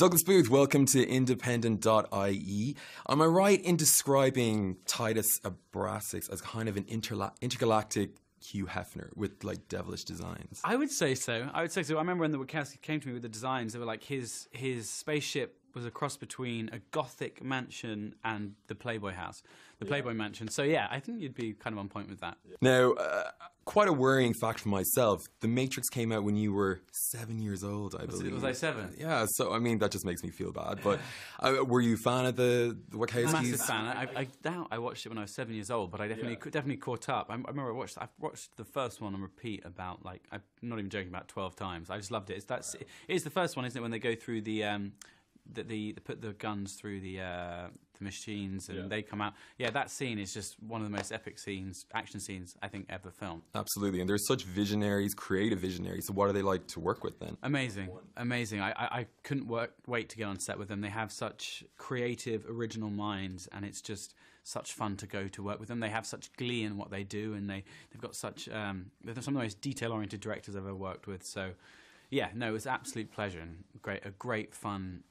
Douglas Booth, welcome to independent.ie. Am I right in describing Titus Abrasix as kind of an intergalactic Hugh Hefner with like devilish designs? I would say so. I remember when the Wachowskis came to me with the designs, they were like his spaceship was a cross between a gothic mansion and the Playboy house, the Playboy mansion. So yeah, I think you'd be kind of on point with that. Now, quite a worrying fact for myself. The Matrix came out when you were 7 years old, I believe. Was I 7? Yeah, so I mean that just makes me feel bad. But were you a fan of the Wachowskis? Massive fan. I doubt I watched it when I was 7 years old, but I definitely caught up. I remember I've watched the first one on repeat about like, I'm not even joking, about 12 times. I just loved it. It is the first one, isn't it? When they go through they put the guns through the machines and they come out. Yeah, that scene is just one of the most epic action scenes I think ever filmed. Absolutely, and there's such visionaries, creative visionaries. So what are they like to work with then? Amazing. I couldn't wait to get on set with them. They have such creative, original minds, and it's just such fun to go to work with them. They have such glee in what they do, and they've got such they're some of the most detail-oriented directors I've ever worked with. So yeah, no, it was an absolute pleasure and a great fun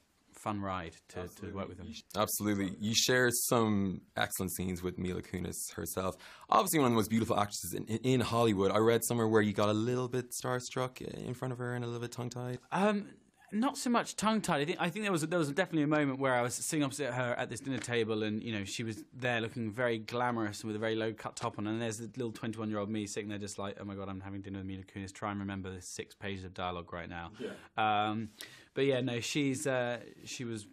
ride to work with them. Absolutely. You share some excellent scenes with Mila Kunis herself. Obviously one of the most beautiful actresses in Hollywood. I read somewhere where you got a little bit starstruck in front of her and a little bit tongue-tied. Not so much tongue-tied. I think there was definitely a moment where I was sitting opposite her at this dinner table, and you know she was there looking very glamorous and with a very low-cut top on, and there's the little 21-year-old me sitting there just like, oh my god, I'm having dinner with Mila Kunis. Try and remember this 6 pages of dialogue right now. Yeah. But yeah, no, she was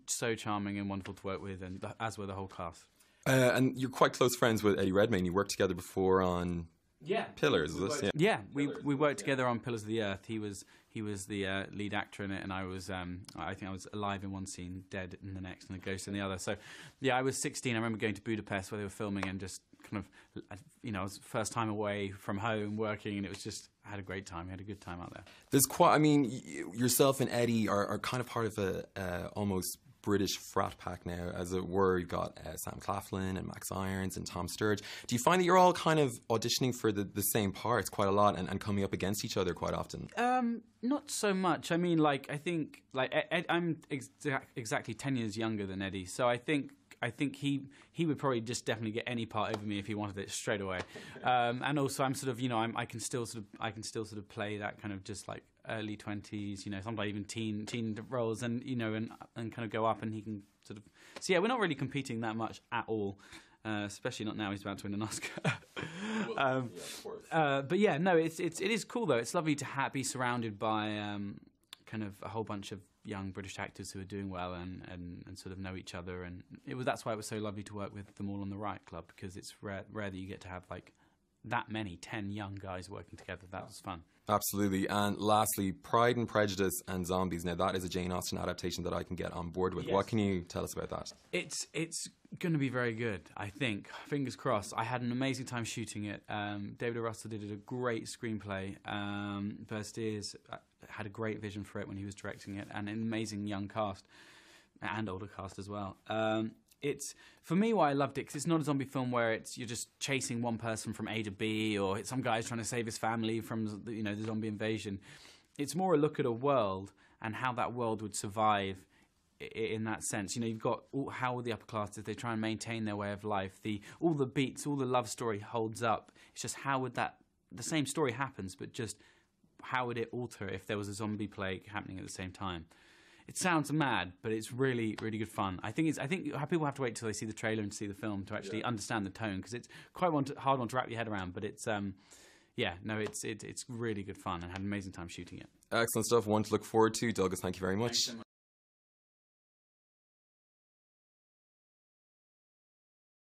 so charming and wonderful to work with, and as were the whole cast. And you're quite close friends with Eddie Redmayne. You worked together before on Pillars, is this? Yeah, we worked together on Pillars of the Earth. He was the lead actor in it, and I was I think I was alive in one scene, dead in the next, and a ghost in the other. So yeah, I was 16. I remember going to Budapest where they were filming, and just kind of, you know, it was first time away from home working, and it was just, I had a great time. We had a good time out there. There's quite, I mean, yourself and Eddie are kind of part of a almost British frat pack now, as it were. You've got Sam Claflin and Max Irons and Tom Sturridge. Do you find that you're all kind of auditioning for the same parts quite a lot and coming up against each other quite often? Not so much. I mean, like, I think, like, I'm exactly 10 years younger than Eddie, so I think he would probably just definitely get any part over me if he wanted it straight away. And also, I'm sort of, you know, I can still sort of play that kind of just like early 20s, you know, sometimes even teen roles, and you know, and kind of go up, and he can sort of. So yeah, we're not really competing that much at all, especially not now. He's about to win an Oscar. Yeah, of course. But yeah, no, it is cool though. It's lovely to be surrounded by kind of a whole bunch of young British actors who are doing well and sort of know each other, and that's why it was so lovely to work with them all on the Riot Club, because it's rare that you get to have like that many 10 young guys working together. That was fun. Absolutely. And lastly, Pride and Prejudice and Zombies. Now that is a Jane Austen adaptation that I can get on board with. Yes. What can you tell us about that? It's going to be very good, I think. Fingers crossed. I had an amazing time shooting it. David O. Russell did a great screenplay. Bursteers had a great vision for it when he was directing it, and an amazing young cast and older cast as well. It's, for me, why I loved it, because it's not a zombie film where you're just chasing one person from A to B, or some guy's trying to save his family from the zombie invasion. It's more a look at a world and how that world would survive in that sense. You know, you've got how the upper classes, they try and maintain their way of life. All the beats, all the love story holds up. It's just how would the same story happens, but just how would it alter if there was a zombie plague happening at the same time? It sounds mad, but it's really, really good fun. I think people have to wait till they see the trailer and see the film to actually understand the tone, because it's quite hard one to wrap your head around. But it's it's really good fun, and had an amazing time shooting it. Excellent stuff. One to look forward to. Douglas, thank you very much.